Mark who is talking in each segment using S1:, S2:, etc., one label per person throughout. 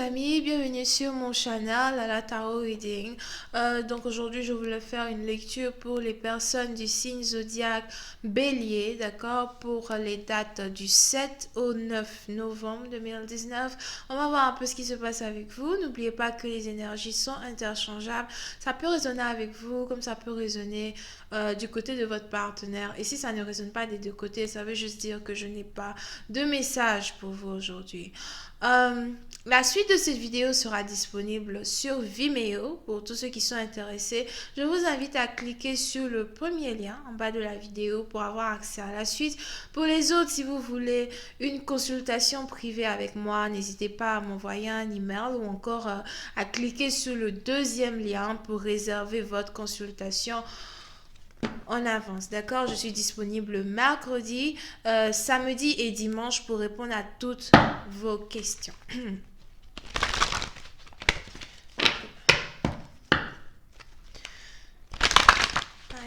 S1: amis, bienvenue sur mon channel à la Tarot Reading. Donc aujourd'hui je voulais faire une lecture pour les personnes du signe zodiaque Bélier, d'accord, pour les dates du 7 au 9 novembre 2019. On va voir un peu ce qui se passe avec vous. N'oubliez pas que les énergies sont interchangeables. Ça peut résonner avec vous comme ça peut résonner du côté de votre partenaire. Et si ça ne résonne pas des deux côtés, ça veut juste dire que je n'ai pas de message pour vous aujourd'hui. La suite de cette vidéo sera disponible sur Vimeo pour tous ceux qui sont intéressés. Je vous invite à cliquer sur le premier lien en bas de la vidéo pour avoir accès à la suite. Pour les autres, si vous voulez une consultation privée avec moi, n'hésitez pas à m'envoyer un email ou encore à cliquer sur le deuxième lien pour réserver votre consultation en avance, d'accord? Je suis disponible mercredi, samedi et dimanche pour répondre à toutes vos questions.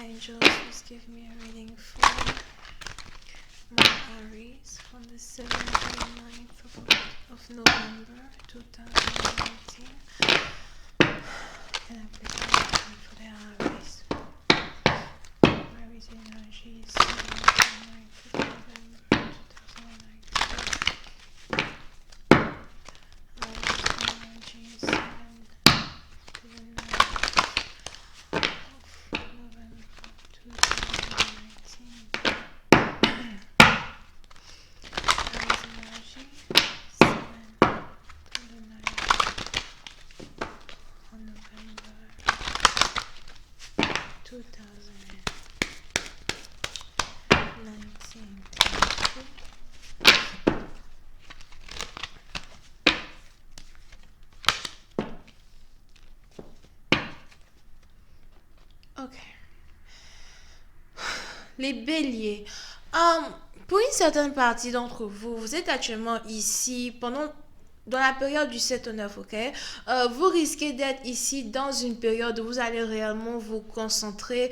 S1: Angels, please give me a reading for my Aries from the 7th to the 9th of November 2019. And I'm preparing for the Aries. Aries energy is 7th to the 9th of November 2019. Aries energy is 7th to the 9th of November 2019. Aries energy 7th to the 9th of November 2019. Ok. Les béliers. Pour une certaine partie d'entre vous, vous êtes actuellement ici dans la période du 7 au 9, ok? Vous risquez d'être ici dans une période où vous allez réellement vous concentrer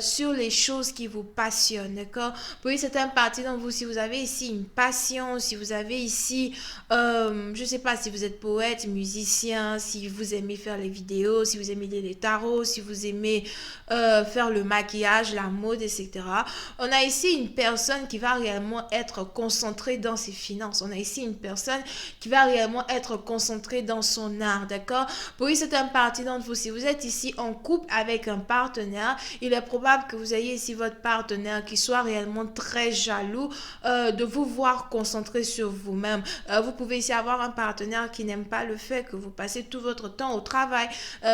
S1: sur les choses qui vous passionnent, d'accord? Pour une certaine partie d'entre vous, si vous avez ici une passion, si vous avez ici, je sais pas, si vous êtes poète, musicien, si vous aimez faire les vidéos, si vous aimez lire les tarots, si vous aimez faire le maquillage, la mode, etc. On a ici une personne qui va réellement être concentrée dans ses finances. On a ici une personne qui va réellement être concentrée dans son art, d'accord? Pour une certaine partie d'entre vous, si vous êtes ici en couple avec un partenaire, il est probable que vous ayez ici votre partenaire qui soit réellement très jaloux de vous voir concentré sur vous-même. Vous pouvez ici avoir un partenaire qui n'aime pas le fait que vous passez tout votre temps au travail.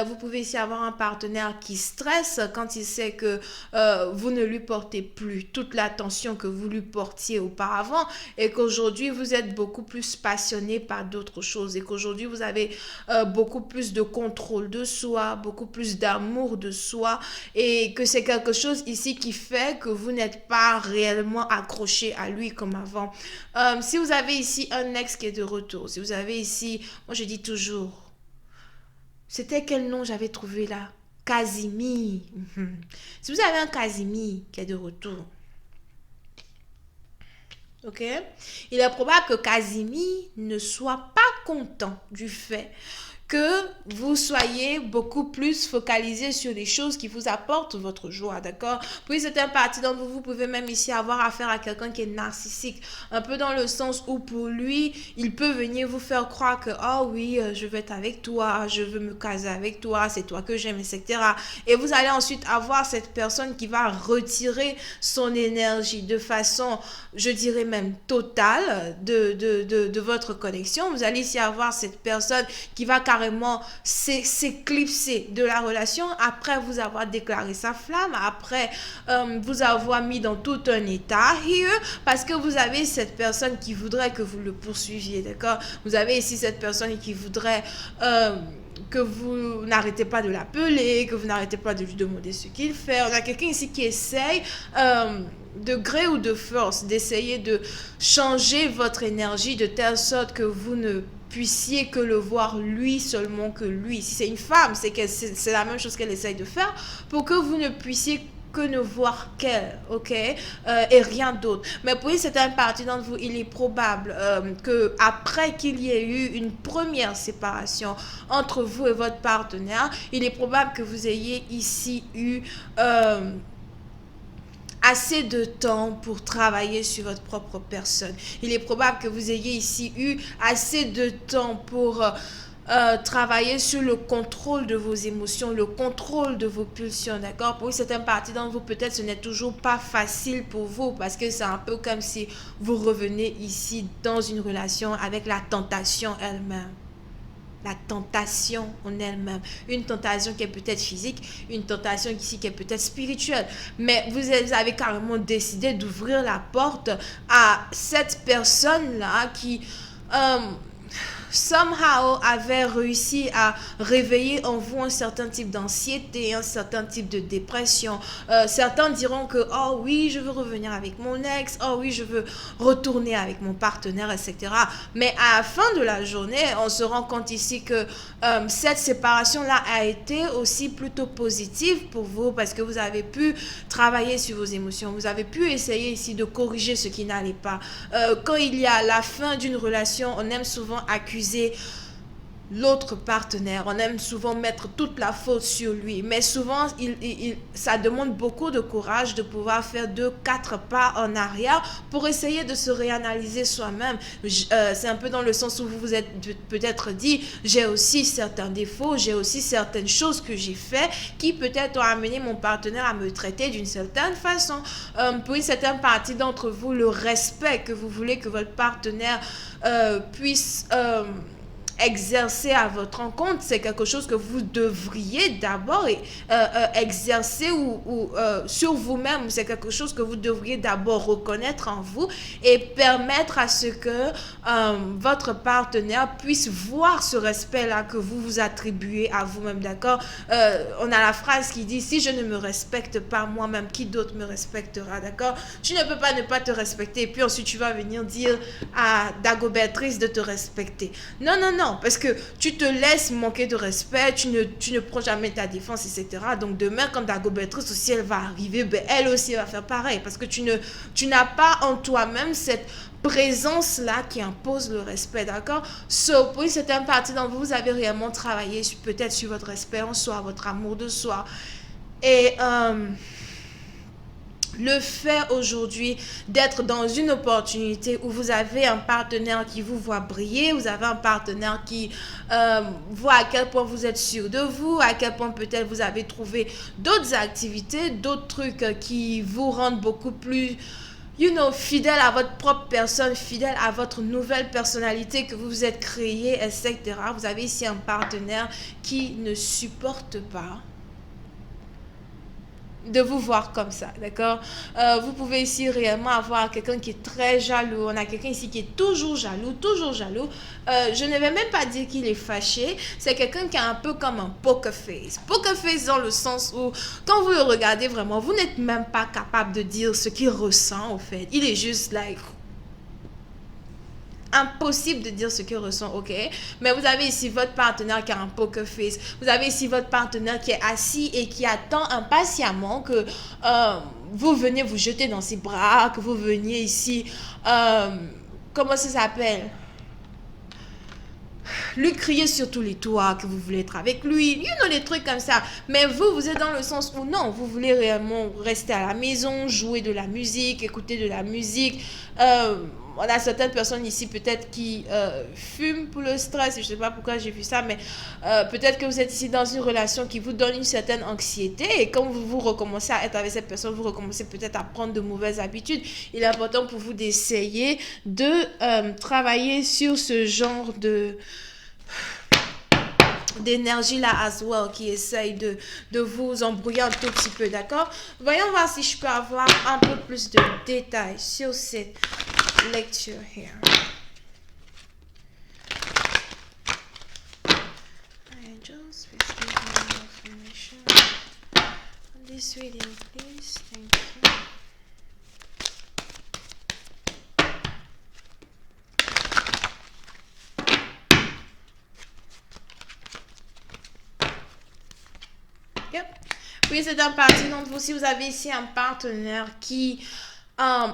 S1: Vous pouvez ici avoir un partenaire qui stresse quand il sait que vous ne lui portez plus toute l'attention que vous lui portiez auparavant et qu'aujourd'hui vous êtes beaucoup plus passionné par d'autres choses et qu'aujourd'hui vous avez beaucoup plus de contrôle de soi, beaucoup plus d'amour de soi et que c'est quelque chose ici qui fait que vous n'êtes pas réellement accroché à lui comme avant. Si vous avez ici un ex qui est de retour, si vous avez ici, moi je dis toujours, c'était quel nom j'avais trouvé là? Casimir. Si vous avez un Casimir qui est de retour, ok, il est probable que Casimir ne soit pas content du fait que vous soyez beaucoup plus focalisé sur les choses qui vous apportent votre joie, d'accord? Puis c'est un parti d'entre vous, vous pouvez même ici avoir affaire à quelqu'un qui est narcissique, un peu dans le sens où pour lui, il peut venir vous faire croire que, oh oui, je vais être avec toi, je veux me caser avec toi, c'est toi que j'aime, etc. Et vous allez ensuite avoir cette personne qui va retirer son énergie de façon, je dirais même totale de votre connexion. Vous allez ici avoir cette personne qui va carrément s'éclipser de la relation après vous avoir déclaré sa flamme, après vous avoir mis dans tout un état here, parce que vous avez cette personne qui voudrait que vous le poursuiviez, d'accord? Vous avez ici cette personne qui voudrait que vous n'arrêtez pas de l'appeler, que vous n'arrêtez pas de lui demander ce qu'il fait. On a quelqu'un ici qui essaye de gré ou de force d'essayer de changer votre énergie de telle sorte que vous ne puissiez que le voir lui seulement que lui. Si c'est une femme, c'est la même chose qu'elle essaye de faire pour que vous ne puissiez que ne voir qu'elle, ok, et rien d'autre. Mais pour une certaine partie d'entre vous, il est probable que après qu'il y ait eu une première séparation entre vous et votre partenaire, il est probable que vous ayez ici eu assez de temps pour travailler sur votre propre personne. Il est probable que vous ayez ici eu assez de temps pour travailler sur le contrôle de vos émotions, le contrôle de vos pulsions, d'accord? Pour une certaine partie d'entre vous, peut-être ce n'est toujours pas facile pour vous parce que c'est un peu comme si vous revenez ici dans une relation avec la tentation elle-même. La tentation en elle-même, une tentation qui est peut-être physique, une tentation ici qui est peut-être spirituelle, mais vous avez carrément décidé d'ouvrir la porte à cette personne-là qui somehow avait réussi à réveiller en vous un certain type d'anxiété, un certain type de dépression. Certains diront que, oh oui, je veux revenir avec mon ex, oh oui, je veux retourner avec mon partenaire, etc. Mais à la fin de la journée, on se rend compte ici que cette séparation-là a été aussi plutôt positive pour vous parce que vous avez pu travailler sur vos émotions, vous avez pu essayer ici de corriger ce qui n'allait pas. Quand il y a la fin d'une relation, on aime souvent accuser l'autre partenaire. On aime souvent mettre toute la faute sur lui. Mais souvent, ça demande beaucoup de courage de pouvoir faire 2-4 pas en arrière pour essayer de se réanalyser soi-même. C'est un peu dans le sens où vous vous êtes peut-être dit, j'ai aussi certains défauts, j'ai aussi certaines choses que j'ai fait qui peut-être ont amené mon partenaire à me traiter d'une certaine façon. Pour une certaine partie d'entre vous, le respect que vous voulez que votre partenaire puisse exercer à votre encontre, c'est quelque chose que vous devriez d'abord exercer ou sur vous-même. C'est quelque chose que vous devriez d'abord reconnaître en vous et permettre à ce que votre partenaire puisse voir ce respect-là que vous vous attribuez à vous-même, d'accord? On a la phrase qui dit, si je ne me respecte pas moi-même, qui d'autre me respectera, d'accord? Tu ne peux pas ne pas te respecter et puis ensuite tu vas venir dire à Dagobertrice de te respecter. Non, non, non, parce que tu te laisses manquer de respect, tu ne prends jamais ta défense, etc. Donc demain, quand Dagobertrice aussi, elle va arriver, ben, elle aussi va faire pareil, parce que tu n'as pas en toi-même cette présence-là qui impose le respect, d'accord? So, pour une certaine partie d'entre vous, vous avez réellement travaillé peut-être sur votre respect en soi, votre amour de soi. Et le fait aujourd'hui d'être dans une opportunité où vous avez un partenaire qui vous voit briller, vous avez un partenaire qui voit à quel point vous êtes sûr de vous, à quel point peut-être vous avez trouvé d'autres activités, d'autres trucs qui vous rendent beaucoup plus fidèle à votre propre personne, fidèle à votre nouvelle personnalité que vous vous êtes créée, etc. Vous avez ici un partenaire qui ne supporte pas de vous voir comme ça, d'accord? Vous pouvez ici réellement avoir quelqu'un qui est très jaloux. On a quelqu'un ici qui est toujours jaloux, toujours jaloux. Je ne vais même pas dire qu'il est fâché. C'est quelqu'un qui est un peu comme un poker face. Poker face dans le sens où, quand vous le regardez vraiment, vous n'êtes même pas capable de dire ce qu'il ressent, au fait. Il est juste like... impossible de dire ce qu'il ressent, ok? Mais vous avez ici votre partenaire qui a un poker face. Vous avez ici votre partenaire qui est assis et qui attend impatiemment que vous veniez vous jeter dans ses bras, que vous veniez ici, comment ça s'appelle? Lui crier sur tous les toits que vous voulez être avec lui, des trucs comme ça. Mais vous êtes dans le sens où non, vous voulez réellement rester à la maison, jouer de la musique, écouter de la musique. On a certaines personnes ici peut-être qui fument pour le stress, je ne sais pas pourquoi j'ai vu ça, mais peut-être que vous êtes ici dans une relation qui vous donne une certaine anxiété et quand vous recommencez à être avec cette personne, vous recommencez peut-être à prendre de mauvaises habitudes. Il est important pour vous d'essayer de travailler sur ce genre d'énergie là as well qui essaye de vous embrouiller un tout petit peu, d'accord? Voyons voir si je peux avoir un peu plus de détails sur cette lecture here. Angels, please give me more information on this reading, please. Thank you. Yep. Oui, c'est un parti d'entre vous. Si vous avez ici un partenaire qui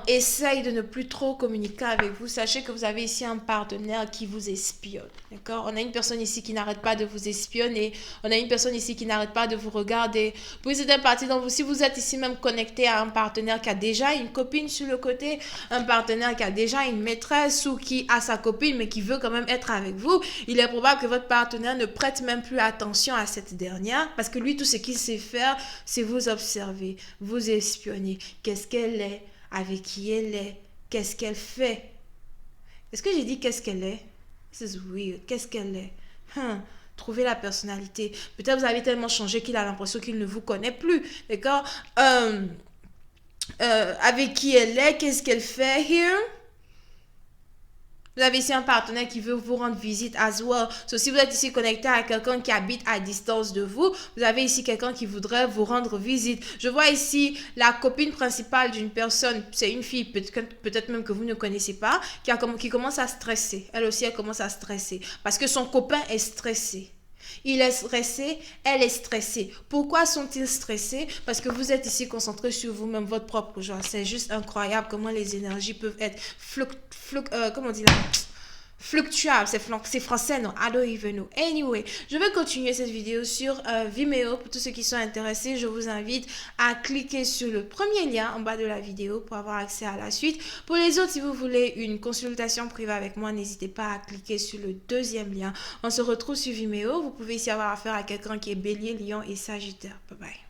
S1: essaye de ne plus trop communiquer avec vous, sachez que vous avez ici un partenaire qui vous espionne. D'accord? On a une personne ici qui n'arrête pas de vous espionner. On a une personne ici qui n'arrête pas de vous regarder. Puis c'est un parti d'entre vous. Si vous êtes ici même connecté à un partenaire qui a déjà une copine sur le côté, un partenaire qui a déjà une maîtresse ou qui a sa copine mais qui veut quand même être avec vous, il est probable que votre partenaire ne prête même plus attention à cette dernière parce que lui, tout ce qu'il sait faire, c'est vous observer, vous espionner. Qu'est-ce qu'elle est? Avec qui elle est, qu'est-ce qu'elle fait. Est-ce que j'ai dit qu'est-ce qu'elle est? This is weird. Qu'est-ce qu'elle est? Trouver la personnalité. Peut-être vous avez tellement changé qu'il a l'impression qu'il ne vous connaît plus. D'accord? Avec qui elle est, qu'est-ce qu'elle fait here? Vous avez ici un partenaire qui veut vous rendre visite as well. So, si vous êtes ici connecté à quelqu'un qui habite à distance de vous, vous avez ici quelqu'un qui voudrait vous rendre visite. Je vois ici la copine principale d'une personne, c'est une fille, peut-être même que vous ne connaissez pas, qui commence à stresser. Elle aussi, elle commence à stresser parce que son copain est stressé. Il est stressé, elle est stressée. Pourquoi sont-ils stressés? Parce que vous êtes ici concentré sur vous-même, votre propre joie. C'est juste incroyable comment les énergies peuvent être comment on dit là? Fluctuables. C'est français, non? I don't even know. Anyway, je vais continuer cette vidéo sur Vimeo. Pour tous ceux qui sont intéressés, je vous invite à cliquer sur le premier lien en bas de la vidéo pour avoir accès à la suite. Pour les autres, si vous voulez une consultation privée avec moi, n'hésitez pas à cliquer sur le deuxième lien. On se retrouve sur Vimeo. Vous pouvez ici avoir affaire à quelqu'un qui est Bélier, Lion et Sagittaire. Bye bye.